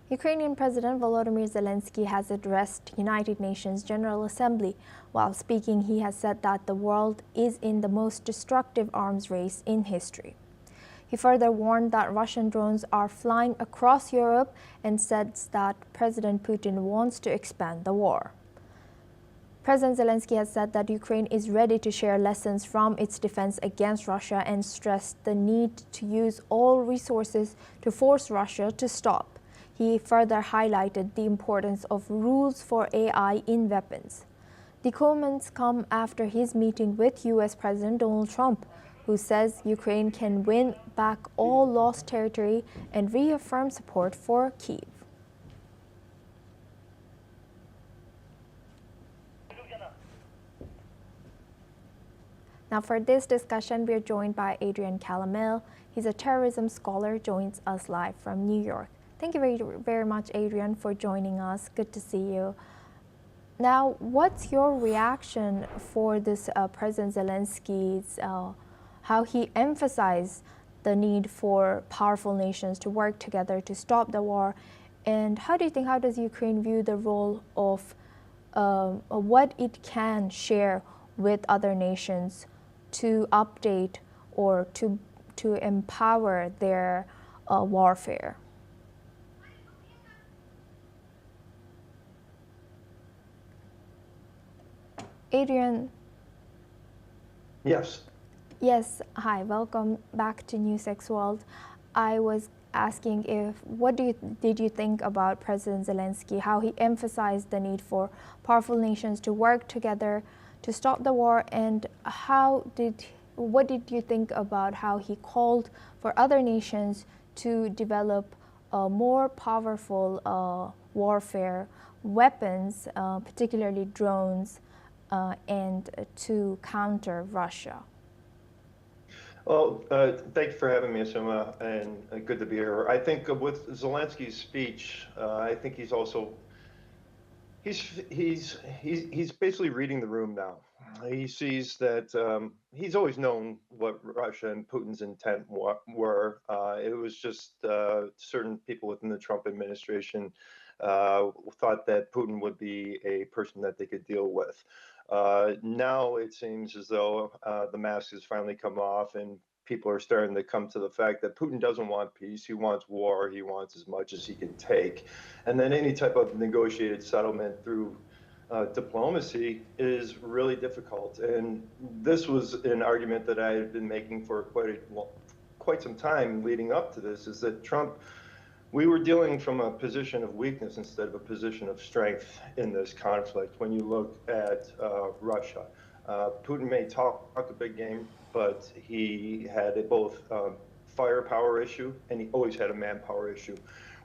Ukrainian President Volodymyr Zelenskyy has addressed United Nations General Assembly. While speaking, he has said that the world is in the most destructive arms race in history. He further warned that Russian drones are flying across Europe and says that President Putin wants to expand the war. President Zelenskyy has said that Ukraine is ready to share lessons from its defense against Russia and stressed the need to use all resources to force Russia to stop. He further highlighted the importance of rules for AI in weapons. The comments come after his meeting with U.S. President Donald Trump, who says Ukraine can win back all lost territory and reaffirm support for Kyiv. Now for this discussion, we are joined by Adrian Calamel. He's a terrorism scholar, joins us live from New York. Thank you very much, Adrian, for joining us. Good to see you. Now, what's your reaction for this President Zelensky's, how he emphasized the need for powerful nations to work together to stop the war? And how does Ukraine view the role of what it can share with other nations to update or to empower their warfare? Adrian. Yes. Yes. Hi. Welcome back to NewsX World. I was asking what did you think about President Zelenskyy? How he emphasized the need for powerful nations to work together to stop the war, and what did you think about how he called for other nations to develop more powerful warfare weapons, particularly drones, and to counter Russia? Well, thank you for having me, Asuma, and good to be here. I think with Zelensky's speech, I think he's also he's basically reading the room now. He sees that he's always known what Russia and Putin's intent were. It was just certain people within the Trump administration thought that Putin would be a person that they could deal with. Now it seems as though the mask has finally come off and people are starting to come to the fact that Putin doesn't want peace. He wants war. He wants as much as he can take. And then any type of negotiated settlement through diplomacy is really difficult. And this was an argument that I had been making for quite some time leading up to this, is that we were dealing from a position of weakness instead of a position of strength in this conflict. When you look at Russia, Putin may talk a big game, but he had both firepower issue and he always had a manpower issue,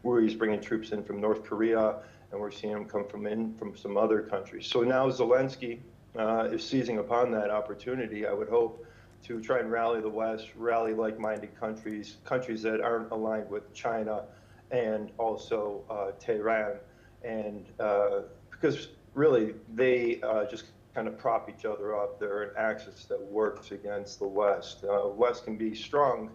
where he's bringing troops in from North Korea, and we're seeing them come from some other countries. So now Zelenskyy is seizing upon that opportunity, I would hope, to try and rally the West, rally like-minded countries that aren't aligned with China, and also Tehran, and because really they just kind of prop each other up. They're an axis that works against the West. West can be strong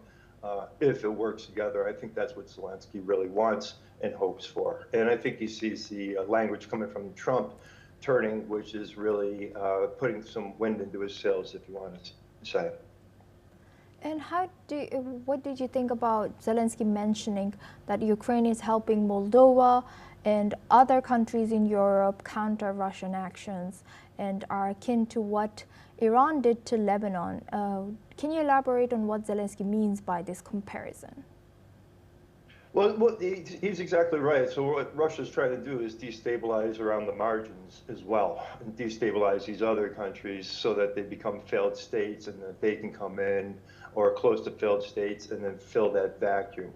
if it works together. I think that's what Zelenskyy really wants and hopes for. And I think he sees the language coming from Trump turning, which is really putting some wind into his sails, if you want to say it. And what did you think about Zelenskyy mentioning that Ukraine is helping Moldova and other countries in Europe counter Russian actions and are akin to what Iran did to Lebanon? Can you elaborate on what Zelenskyy means by this comparison? Well, he's exactly right. So what Russia's trying to do is destabilize around the margins as well, and destabilize these other countries so that they become failed states and that they can come in, or close to failed states, and then fill that vacuum.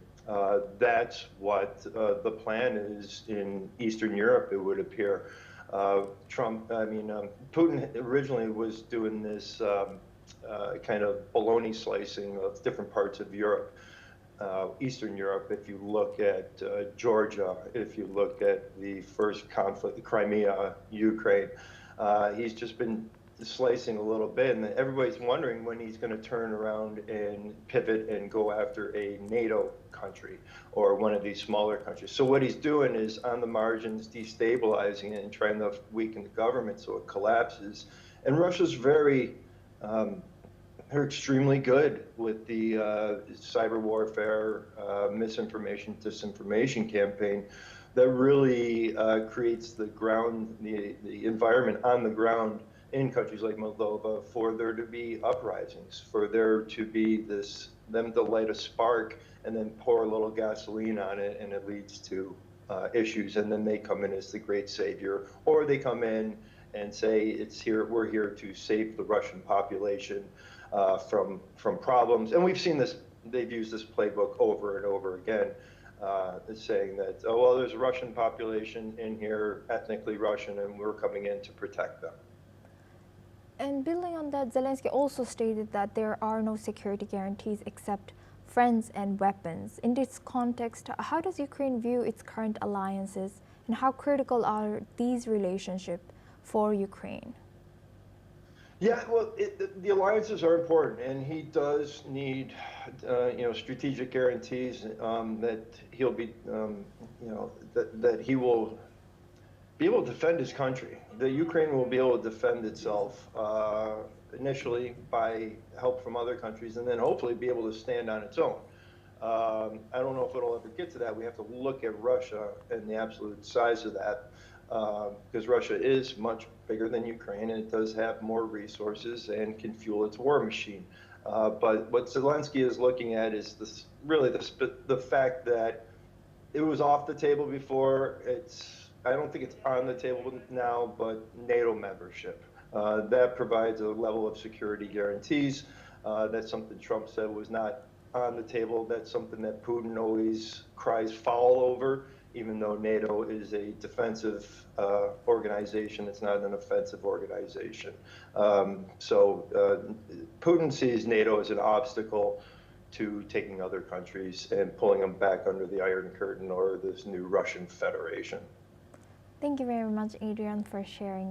That's what the plan is in Eastern Europe, it would appear. Putin originally was doing this kind of baloney slicing of different parts of Europe. Eastern Europe, if you look at Georgia, if you look at the first conflict, Crimea, Ukraine, he's just been slicing a little bit, and everybody's wondering when he's going to turn around and pivot and go after a NATO country or one of these smaller countries. So what he's doing is on the margins destabilizing it and trying to weaken the government so it collapses. And Russia's they're extremely good with the cyber warfare, misinformation, disinformation campaign that really creates the environment on the ground in countries like Moldova for there to be uprisings, for there to be them to light a spark and then pour a little gasoline on it, and it leads to issues. And then they come in as the great savior, or they come in and say, we're here to save the Russian population from problems. And we've seen this, they've used this playbook over and over again, saying that, oh, well, there's a Russian population in here, ethnically Russian, and we're coming in to protect them. And building on that, Zelenskyy also stated that there are no security guarantees except friends and weapons. In this context, how does Ukraine view its current alliances, and how critical are these relationships for Ukraine? Yeah, well, the alliances are important, and he does need, strategic guarantees that he'll be, that he will be able to defend his country. The Ukraine will be able to defend itself initially by help from other countries, and then hopefully be able to stand on its own. I don't know if it'll ever get to that. We have to look at Russia and the absolute size of that, because Russia is much bigger than Ukraine, and it does have more resources and can fuel its war machine. But what Zelenskyy is looking at is the fact that it was off the table before. I don't think it's on the table now, but NATO membership. That provides a level of security guarantees. That's something Trump said was not on the table. That's something that Putin always cries foul over, even though NATO is a defensive organization. It's not an offensive organization. Putin sees NATO as an obstacle to taking other countries and pulling them back under the Iron Curtain or this new Russian Federation. Thank you very much, Adrian, for sharing